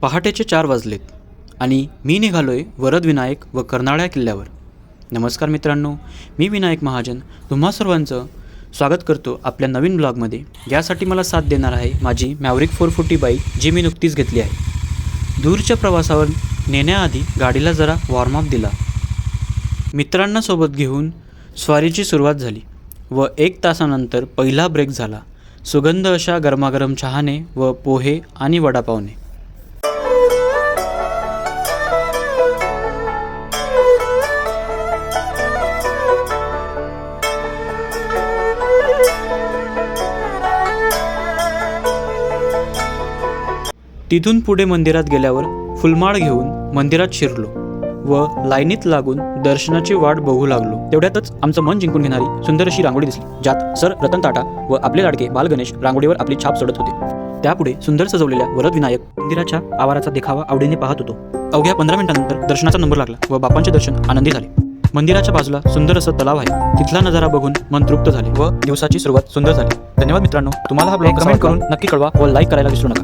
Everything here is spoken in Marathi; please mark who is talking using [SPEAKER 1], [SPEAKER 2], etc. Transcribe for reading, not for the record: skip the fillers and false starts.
[SPEAKER 1] पहाटेचे 4 वाजलेत आणि मी निघालोय वरदविनायक व कर्नाळ्या किल्ल्यावर. नमस्कार मित्रांनो, मी विनायक महाजन तुम्हा सर्वांचं स्वागत करतो आपल्या नवीन ब्लॉगमध्ये. यासाठी मला साथ देणार आहे माझी मॅवरिक 440 बाईक, जी मी नुकतीच घेतली आहे. दूरच्या प्रवासावर नेण्याआधी गाडीला जरा वॉर्मअप दिला. मित्रांना सोबत घेऊन स्वारीची सुरुवात झाली व 1 तासानंतर पहिला ब्रेक झाला. सुगंध अशा गरमागरम चहाने व पोहे आणि वडापावने. तिथून पुढे मंदिरात गेल्यावर फुलमाळ घेऊन मंदिरात शिरलो व लाईनीत लागून दर्शनाची वाट बघू लागलो. तेवढ्यातच आमचं मन जिंकून घेणारी सुंदर अशी रांगोळी दिसली, ज्यात सर रतन टाटा व आपले लाडके बाल गणेश रांगोळीवर आपली छाप सोडत होते. त्यापुढे सुंदर सजवलेल्या वरदविनायक मंदिराच्या आवाराचा देखावा आवडीने पाहत होतो. अवघ्या 15 मिनिटांनंतर दर्शनाचा नंबर लागला व बापांचे दर्शन आनंदी झाले. मंदिराच्या बाजूला सुंदर असं तलाव आहे, तिथला नजारा बघून मन तृप्त झाले व दिवसाची सुरुवात सुंदर झाली. धन्यवाद मित्रांनो. तुम्हाला हा ब्लॉग कमेंट करून नक्की कळवा व लाईक करायला विसरू नका.